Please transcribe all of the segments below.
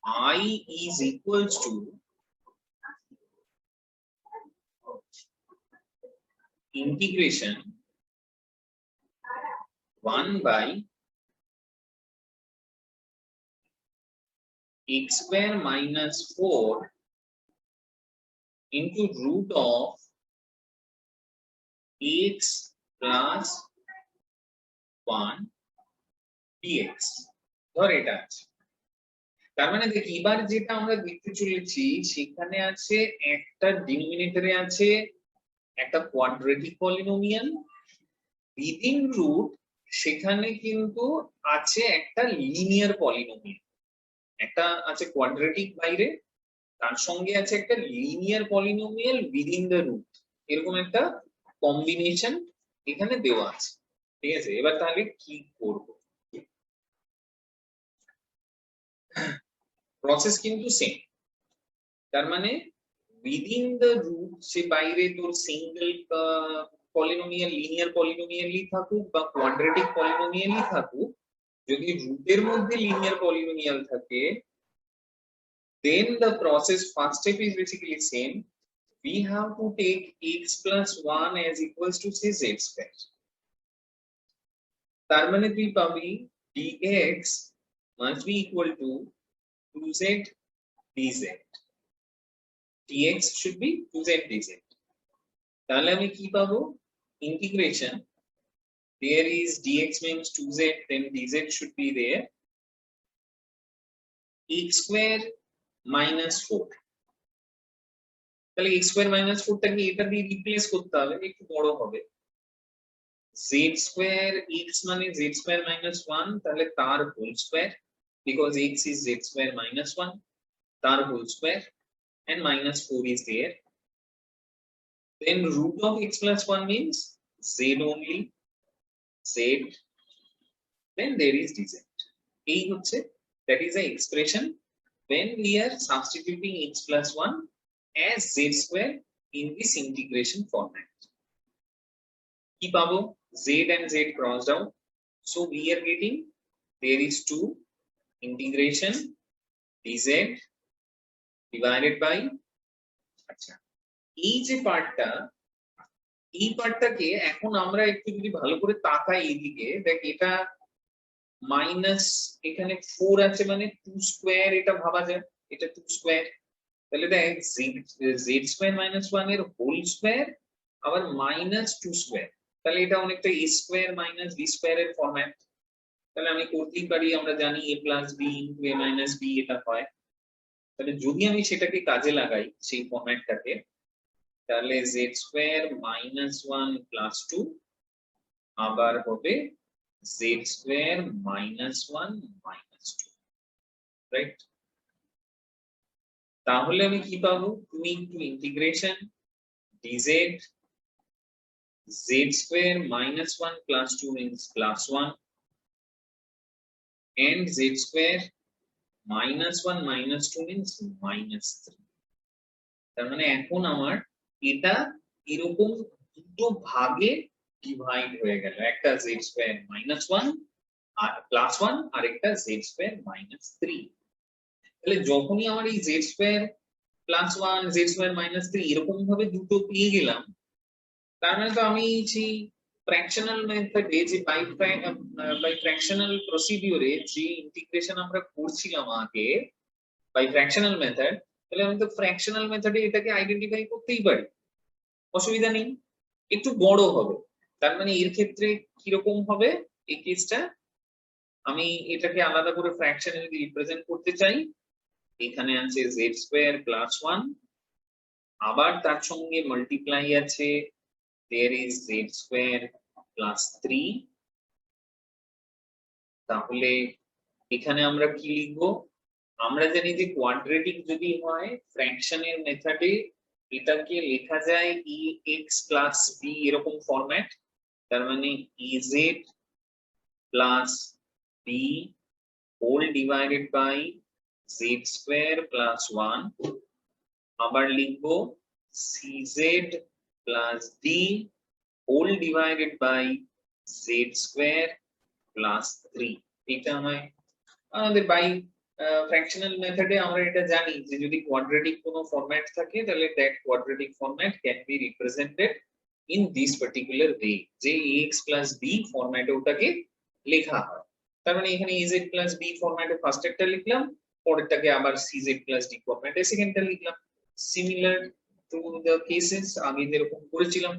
I is equals to integration 1 by x square minus 4 into root of x plus 1 dx ধর এটা আছে। তার মানে দেখি এবার যেটা আমরা দেখতে চলেছি সেখানে আছে একটা ডিনোমিনেটরে আছে একটা কোয়াড্রেটিক পলিনোমিয়াল, উইদিন রুট সেখানে কিন্তু আছে একটা লিনিয়ার পলিনোমিয়াল, একটা আছে কোয়াড্রেটিক বাইরে, তার সঙ্গে আছে একটা linear polynomial within the root, এরকম একটা কম্বিনেশন এখানে দেওয়া আছে। ঠিক আছে, এবার তাহলে কি করব? প্রসেস কিন্তু সেম। তার মানে উইদিন দ্য রুট সে বাইরে তোর সিঙ্গেল পলিনোমিয়াল লিনিয়ার পলিনোমিয়ালই থাকুক বা কোয়াড্রেটিক পলিনোমিয়ালই থাকুক, যদি রুটের মধ্যে লিনিয়ার পলিনোমিয়াল থাকে, then the process first step is basically same. We have to take x plus 1 as equals to say z square. তার মানে তুই পাবি dx must be equal to 2z dz. dx should be 2z dz. তাহলে আমি কি পাবো? Integration, there is dx means 2z, then dz should be there, x square minus 4. তাহলে x square minus 4 টাকে এটা দিয়ে রিপ্লেস করতে হবে, একটু বড় হবে। z square x মানে z square minus 1, তাহলে তার whole square, because x is z square minus 1, তার whole square, and minus 4 is there. Then root of x plus 1 means z only, z, then there is dz. এই হচ্ছে, that is the expression when we are substituting x plus 1 as z square in this integration format. কি পাবো? z and z crossed out, so we are getting there is 2 integration dz divided by, আচ্ছা এই যে পার্টটা, এই পার্টটাকে এখন আমরা একটু যদি ভালো করে তাকাই এইদিকে, দেখ এটা মাইনাস এখানে 4 আছে মানে 2 স্কয়ার, এটা ভাবা যায় এটা 2 স্কয়ার, তাহলে দেখ z স্কয়ার মাইনাস 1 এর হোল স্কয়ার আবার মাইনাস 2 স্কয়ার, তাহলে এটা অনেকটা a square minus b square এর ফরম্যাট। তাহলে আমি করতেই পারি, আমরা জানি a plus b into a minus b এটা হয়, তাহলে যদি আমি সেটাকে কাজে লাগাই সেই ফরম্যাটটাকে, তাহলে z স্কয়ার মাইনাস 1 প্লাস 2 আবার হবে z square minus 1 minus 2, right? তাহলে আমি কি পাবো? 2 into integration dz z square minus 1 plus 2 means plus 1, and z square minus 1 minus 2 means minus 3. তার মানে এখন আমার এটা এরকম দুটো ভাগে ডিভাইড হয়ে গেল, একটা z square minus 1 আর plus 1 আর একটা z square minus 3। তাহলে যখনই আমার এই z square plus 1 z square minus 3 এরকম ভাবে দুটো পেয়ে গেলাম, তার মানে তো আমি সেই ফ্র্যাকশনাল মেথডে যে বাই ফ্র্যাকশনাল প্রসিডিউরে যে ইন্টিগ্রেশন আমরা করছিলাম আগে বাই ফ্র্যাকশনাল মেথড, তাহলে আমি তো ফ্র্যাকশনাল মেথডে এটাকে আইডেন্টিফাই করতেই পারি, অসুবিধা নেই। একটু বড় হবে, তার মানে এর ক্ষেত্রে কি রকম হবে এই কেসটা, আমি এটাকে আলাদা করে ফ্র্যাকশনে যদি রিপ্রেজেন্ট করতে চাই, এখানে আছে z স্কয়ার প্লাস 1, আবার তার সঙ্গে মাল্টিপ্লাই আছে there is z square plus 3, তাহলে এখানে আমরা কি লিখবো? আমরা জানি যে কোয়াড্রেটিক যদি হয় ফ্র্যাকশনের মেথডে এটাকে লেখা যায় ex plus b এরকম ফরম্যাট, তার মানে ez plus b whole divided by z square plus 1, আবার লিখবো cz plus d whole divided by z square plus 3। এটা আমাদের বাই ফ্র্যাকশনাল মেথডে আমরা এটা জানি যে যদি কোয়াড্রেটিক কোনো ফরম্যাট থাকে তাহলে that quadratic format can be represented in this particular way, যে ax প্লাস b ফরম্যাটে ওটাকে লেখা হয়। তার মানে এখানে az প্লাস b ফরম্যাটে ফার্স্ট একটা লিখলাম, পরেরটাকে আবার cz প্লাস d ফরম্যাটে সেকেন্ডটা লিখলাম। সিমিলার টু দ্য কেসেস আগে যেরকম করেছিলাম।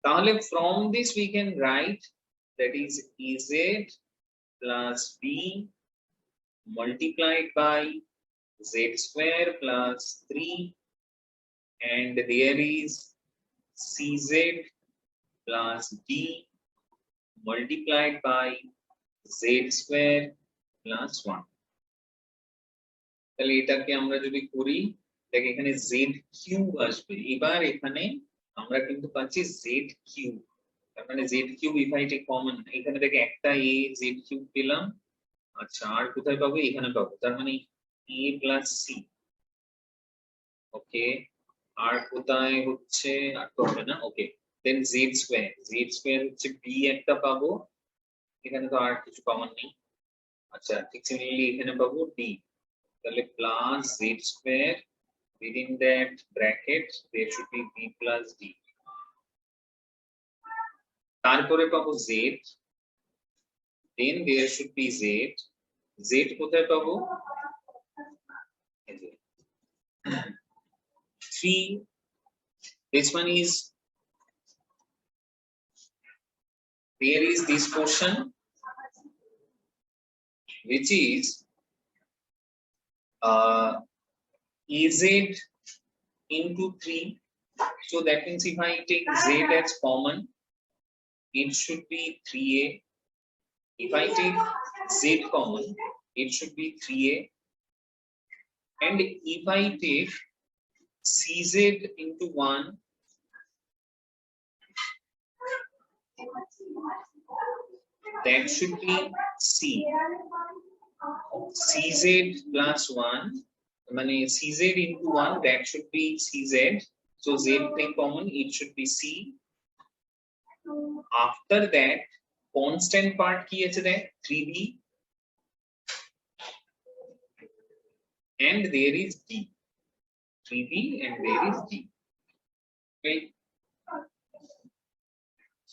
তাহলে from this we can write that is az plus b multiplied by z square plus 3, and there is cz plus d multiplied by z square plus 1. তাহলে এটাকে আমরা যদি করি দেখ এখানে z কিউব আসবে। এবার এখানে আমরা কিন্তু পাচ্ছি z কিউব, তার মানে z cube if I take common এখানে দেখে একটা a z কিউব পেলাম। আচ্ছা আর কোথায় পাবো, এখানে পাবো, তার মানে a প্লাস c। ওকে আর কোথায় হচ্ছে, আর তো হবে না। ওকে দেন z স্কয়ার হচ্ছে b একটা পাবো, এখানে তো আর কিছু পাওয়ার নেই। আচ্ছা ঠিক সিমিলারলি এখানে পাবো d, তাহলে plus z square within that bracket there should be b plus d, তারপরে পাবো z, then there should be z কোথায় পাবো, 3, this one is, there is this portion which is az into 3, so that means if I take z as common it should be 3a, if I take z common it should be 3a, and if I take cz into 1 that should be c, cz plus 1 মানে cz into 1 that should be cz, so z take common it should be c. After that constant part কি আছে দেখ 3b, and there is d, 3b and there is d, right?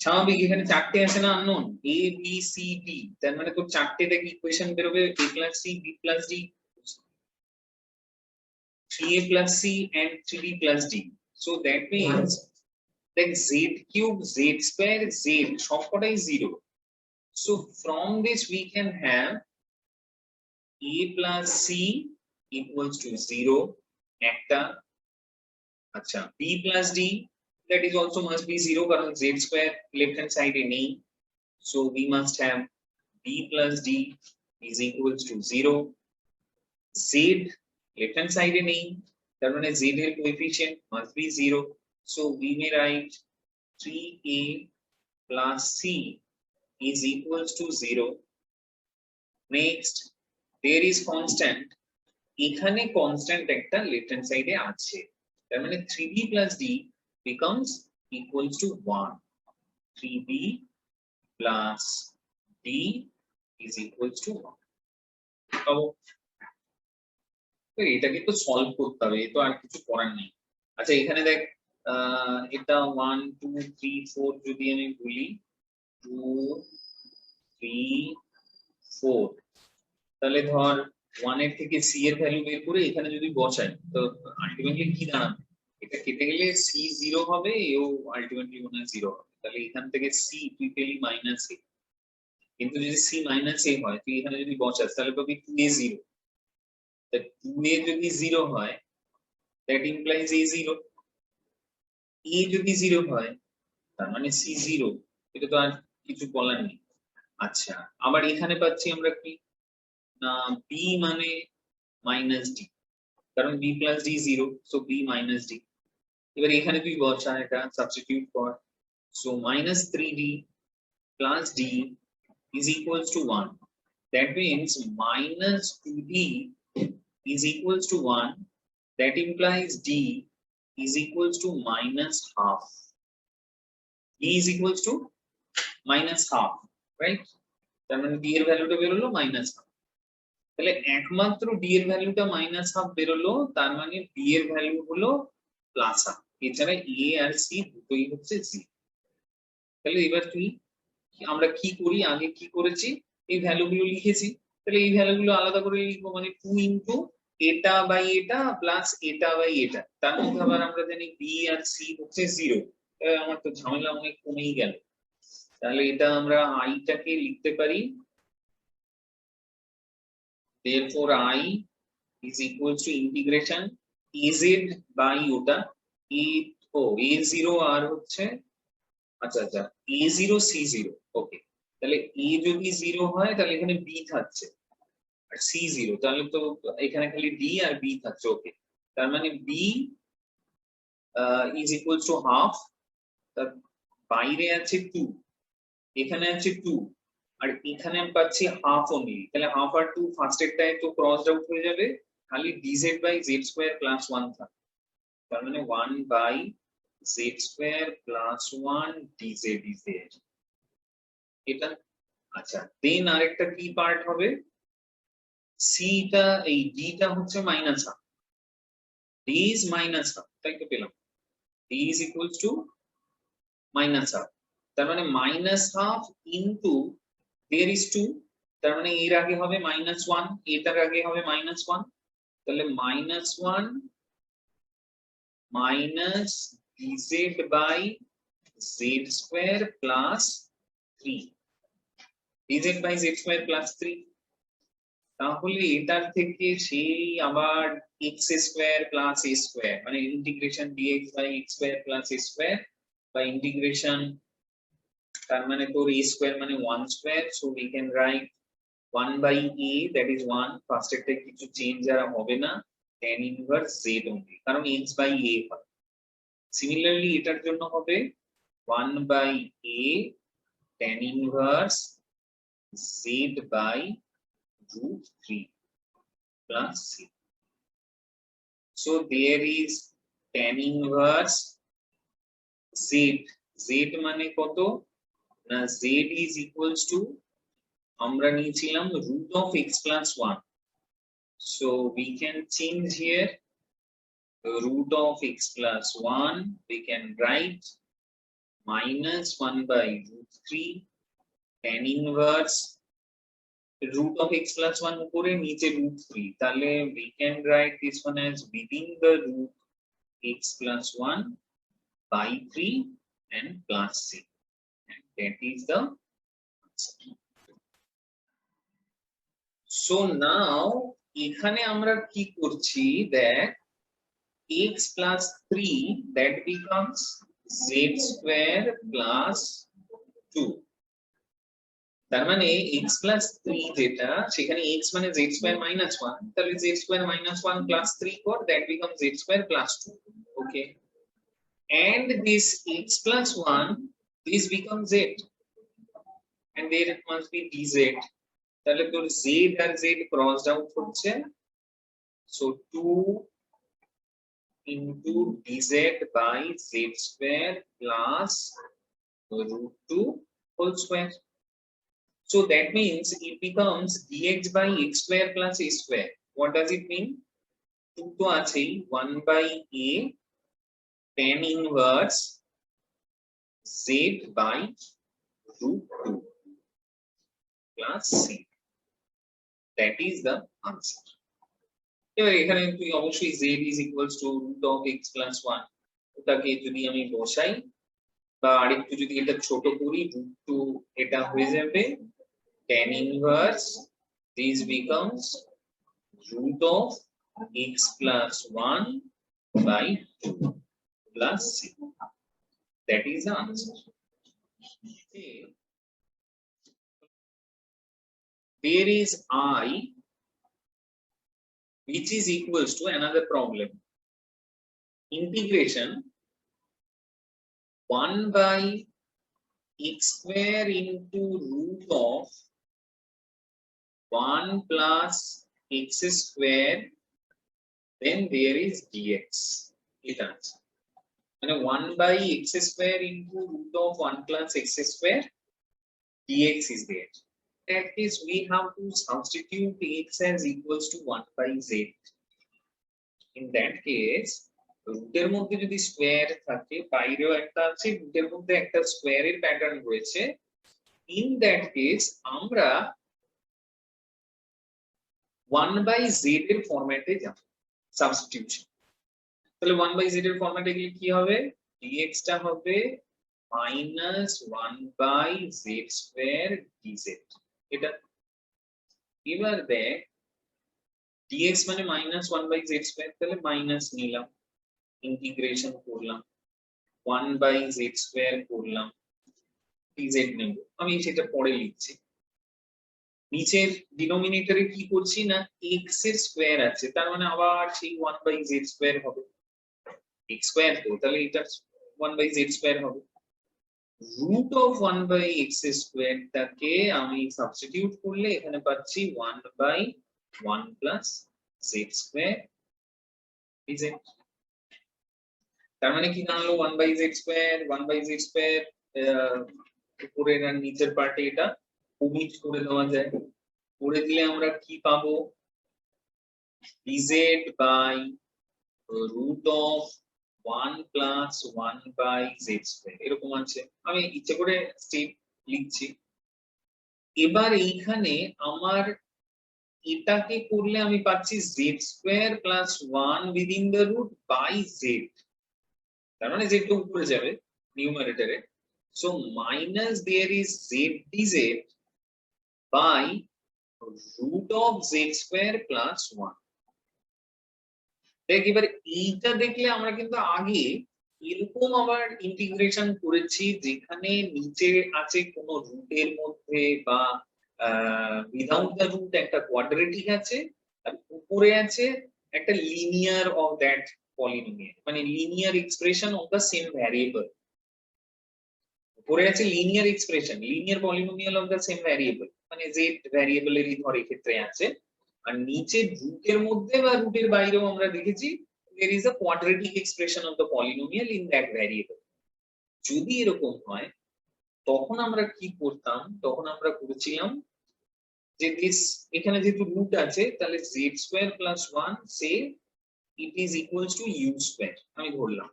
স্বাভাবিক এখানে চারটে আছে না unknown a b c d, তার মানে তো চারটে থেকে ইকুয়েশন বের হবে a plus c b plus d, 3a plus c and 3b plus d, so that means that z cube z square z সবকটাই 0, so from this we can have a plus c equals to 0 একটা, আচ্ছা b plus d that is also must be 0 কারণ z square left hand side এ নেই, so we must have b plus d is equals to 0, z left hand side এ নেই তার মানে z এর coefficient must be 0, so we may write 3a plus c is equals to 0. Next there is constant, এখানে constant একটা left hand side এ আছে, তার মানে 3b plus d becomes equals to 1, 3b plus d is equals to 1. তো এটাকে তো solve করতে হবে, এ তো আর কিছু করার নেই। আচ্ছা এখানে দেখ এটা 1 2 3 4 যদি আমি বলি 2 3 4, তাহলে ধর 1 এর থেকে c এর ভ্যালু বের করে এখানে যদি বসাই তো আলটিমেটলি কি দাঁড়াবে, এটা কেটে গেলে c 0 হবে, এও আলটিমেটলি মনে হয় 0 হবে, তাহলে এখান থেকে c তুই পেলি মাইনাস a, কিন্তু যদি c মাইনাস a হয় তুই এখানে যদি বসাস তাহলে পাবি 2a 0, তা 2a যদি 0 হয় that implies a 0, a যদি 0 হয় তার মানে c 0, এটা তো আর কিছু বলার নেই। আচ্ছা আবার এখানে পাচ্ছি আমরা কি না b মানে মাইনাস d, কারণ b plus d 0, so b minus d, এবার এখানে তুই বসা এটা সাবস্টিটিউট কর, so minus 3d plus d is equals to 1, that means minus 2d is equals to 1, that implies d is equals to minus half, d is equals to minus half, right? তার মানে d এর ভ্যালুটা বের হলো minus half, তাহলে একমাত্র D এর ভ্যালুটা মাইনাস হাফ বেরোলো, তার মানে ডি এর ভ্যালু হলো প্লাস হাফ, এছাড়া এ আর সি দুটোই হচ্ছে জি। তাহলে এবার আমরা কি করি, আগে কি করেছি, এই ভ্যালুগুলো লিখেছি, তাহলে এই ভ্যালুগুলো আলাদা করে লিখবো, মানে 2 ইনটু এটা বাই এটা প্লাস এটা বাই এটা, তার মধ্যে আবার আমরা জানি বি আর সি হচ্ছে 0। আমার তো ঝামেলা অনেক কমেই গেল। তাহলে এটা আমরা আইটাকে লিখতে পারি, therefore I is equals to integration az by ওটা a, ও a0 আর হচ্ছে, আচ্ছা আচ্ছা a0 c0, ওকে। তাহলে a যদি 0 হয় তাহলে এখানে b থাকছে, আর c0 তাহলে তো এখানে খালি d আর b থাকছে, ওকে। তার মানে b is equals to half, তার বাইরে আছে 2, এখানে আছে 2, আর এখানে আমি পাচ্ছি হাফ অনলি, তাহলে হাফ আর 2 ফার্স্ট এরটায় তো ক্রসড আউট হয়ে যাবে, খালি dz by z square plus 1 থাকবে, তার মানে 1 by z square plus 1 dz dz এটা। আচ্ছা দেন আরেকটা কি পার্ট হবে, সি টা এই ডি টা হচ্ছে minus half, D is minus half, তাই তো পেলাম, D is equals to minus half, তার মানে minus half into there is 2, তার মানে এর আগে হবে মাইনাস 1, এটার আগে হবে মাইনাস 1, তাহলে minus 1 minus dz by z square plus 3, dz by z square plus 3। তাহলে এটার থেকে সেই আবার x square plus a square, মানে integration dx by x square plus a square বা ইন্টিগ্রেশন, তার মানে তোর a স্কয়ার মানে 1 square, so we can write 1 by a, that is 1, first একটা কিছু চেঞ্জ আর হবে না, tan ইনভার্স z only, কারণ x by a হয়। সিমিলারলি এটার জন্য হবে 1 by a tan inverse z by root 3 plus c. So there is tan inverse z, z মানে কত না, z is equals to আমরা নিয়েছিলাম root of x plus 1, so we can change here root of x plus 1, we can write minus 1 by root 3 tan inverse root of x plus 1 উপরে নিচে root 3, তাহলে we can write this one as within the root x plus 1 by 3 and plus c, and that is the answer. So now এখানে আমরা কি করছি, that x plus 3 that becomes z square plus 2, তার মানে x plus 3 যেটা, সেখানে x মানে z square minus 1, তাহলে z square minus 1 plus 3 কর, that becomes z square plus 2, okay. And this x plus 1, this becomes z, and there it must be dz, তাহলে তোর z আর z crossed out হচ্ছে, so 2 into dz by z square plus root 2 whole square. So that means it becomes dx by x square plus a square. What does it mean? 2 to আছেই, 1 by a tan inverse z by root 2 plus c. That is the answer. এবার এখানে তুই অবশ্যই z is equals to root of x plus 1, ওটাকে যদি আমি বসাই বা আরেকটু যদি এটা ছোট করি, root 2 এটা হয়ে যাবে tan inverse, this becomes root of x plus 1 by 2 plus c. That is the answer. There is I which is equals to another problem, integration 1 by x square into root of 1 plus x square, then there is dx. It answer, and 1 by x square into root of 1 plus x square, dx is there. that case we have to substitute x as equals to 1 by z. In that case, রুটের মধ্যে যদি square থাকে, বাইরেও একটা আছে, রুটের মধ্যে একটা স্কয়ারের প্যাটার্ন রয়েছে, in that case আমরা 1 by z এর ফরম্যাটে যাব, সাবস্টিটিউশন। তাহলে 1 by z এর ফরম্যাটে গেলে কি হবে, dx টা হবে minus 1 by z square dz। এটা এবার দেখ dx মানে minus 1 by z square, তাহলে মাইনাস নিলাম, ইন্টিগ্রেশন করলাম, 1 by z square করলাম, dz নেব। আমি সেটা পরে লিখছি। নিচের ডিনোমিনেটরে কি করছি না, x এর স্কয়ার আছে, তার মানে আবার সেই 1 by z square হবে, x স্কয়ার তো, তাহলে এটা 1 by z square হবে। root of 1 by x square টাকে আমি সাবস্টিটিউট করলে এখানে পাচ্ছি 1 by 1 plus z square dz। তার মানে কি দাঁড়ালো, 1 by z square 1 by z square, উপরের আর নিচের পার্টে এটা ওমিট করে দেওয়া যায়, করে দিলে আমরা কি পাবো, dz by root of 1 plus 1 by z square এরকম আছে। আমি ইচ্ছে করে স্টেপ লিখছি। এবার এইখানে আমার এটাকে করলে আমি পাচ্ছি z square plus 1 within the root by z, তার মানে z তো উপরে যাবে নিউমারেটরে, so minus there is z dz by root of z square plus 1। দেখ এবার এইটা দেখলে আমরা কিন্তু আগে এরকম আবার ইন্টিগ্রেশন করেছি, যেখানে নিচে আছে কোন রুটের মধ্যে বা উইদাউট দ্য রুট একটা কোয়াড্রেটিক আছে, আর উপরে আছে একটা লিনিয়ার অফ দ্যাট পলিনোমিয়াল, মানে linear expression of the same variable. উপরে আছে linear expression, linear polynomial of the same variable, মানে z ভ্যারিয়েবলেরই ধর ক্ষেত্রে আছে, আর নিচে রুটের মধ্যে বা রুটের বাইরেও আমরা দেখেছি there is a quadratic expression of the polynomial in that variable। যদি এরকম হয় তখন আমরা কি করতাম, তখন আমরা করেছিলাম যে this এখানে যেহেতু রুট আছে, তাহলে z square plus 1 say it is equals to u square আমি ধরলাম,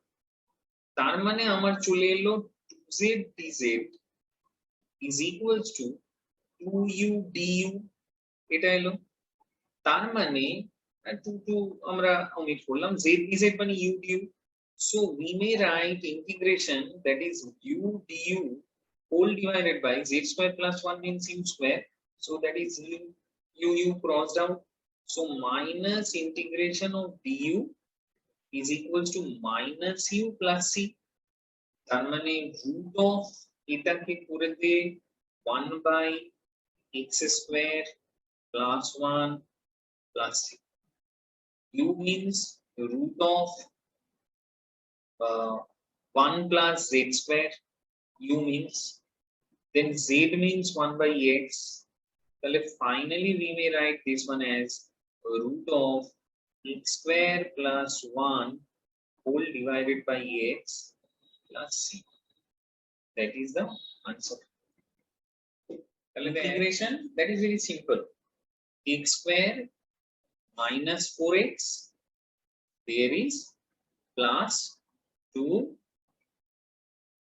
তার মানে আমার চলে এলো 2z dz is equals to 2u du, এটা এলো। তার মানে 2 আমরা ওমিট করলাম, z dz মানে u du, so we may write integration that is u du whole divided by z square plus 1 means u square, so that is u crossed out, so minus integration of du is equals to minus u plus c। তার মানে root of এটাকে করে দে 1 by x square plus 1 plus c, u means root of 1 plus z square, u means, then z means 1 by x, so finally we may write this one as root of x square plus 1 whole divided by x plus c, that is the answer। The integration that is very simple, x square minus 4x there is plus 2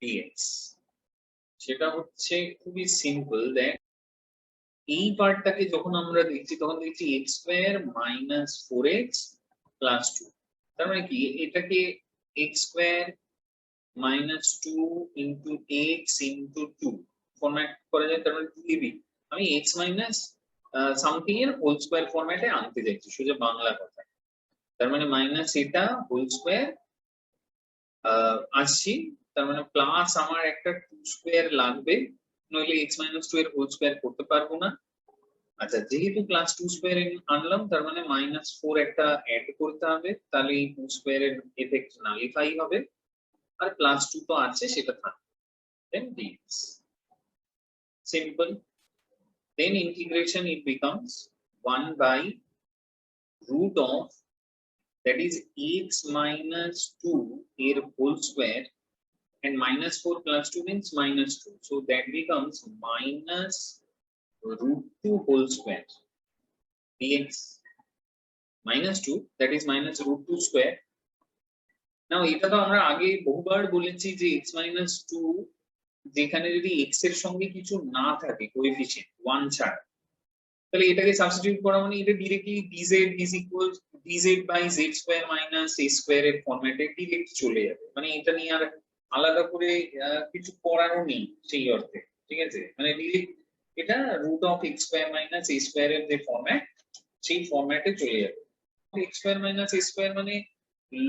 dx, সেটা হচ্ছে খুবই simple. দেখ এই পার্টটাকে যখন আমরা দেখছি তখন দেখছি x square minus 4x plus 2, তার মানে কি এটাকে x square minus 2 into x into 2 format করা যায়, তার মানে 2ab আমি x মাইনাস সামথিং এর হোল স্কয়ার ফরম্যাটে আনতে যাচ্ছি, সোজা বাংলা কথা। তার মানে মাইনাস এটা হোল স্কয়ার আসছি, তার মানে প্লাস আমার একটা 2 স্কয়ার লাগবে, নইলে x মাইনাস 2 এর হোল স্কয়ার করতে পারবো না। আচ্ছা যেহেতু প্লাস 2 স্কয়ার আনলাম, তার মানে মাইনাস 4 একটা অ্যাড করতে হবে, তাহলে এই 2 স্কয়ারের এফেক্ট নালিফাই হবে, আর প্লাস 2 তো আছে সেটা থাকবে, দেন dx simple, then integration it becomes 1 by root of that is x minus 2 এর whole square, and minus 4 plus 2 means minus 2, so that becomes minus root 2 whole square dx minus 2, that is minus root 2 square. নাও এটা তো আমরা আগে বহুবার বলেছি যে x minus 2 যেখানে যদি x এর সঙ্গে কিছু না থাকে কোএফিসিয়েন্ট 1 ছাড়া, তাহলে এটাকে সাবস্টিটিউট করা মানে এটা directly dz is equal dz by z square minus a square এর ফরম্যাটে ডিরেক্ট চলে যাবে, মানে এটা নিয়ে আর আলাদা করে কিছু করারও নেই সেই অর্থে, ঠিক আছে? মানে ডিরেক্ট এটা root of x square minus a square এর যে ফরম্যাট সেই ফরম্যাটে চলে যাবে। x square minus a square মানে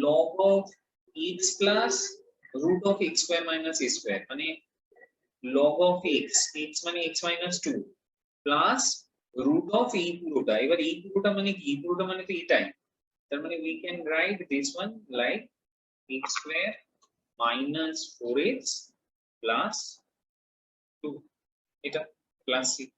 log of x plus root of x square minus a square, মানে log of x, x মানে x minus 2 plus root of এই পুরোটা। এবার এই পুরোটা মানে কি? এই পুরোটা মানে তো এটাই, তার মানে we can write this one like x square minus 4x plus 2, এটা plus 6।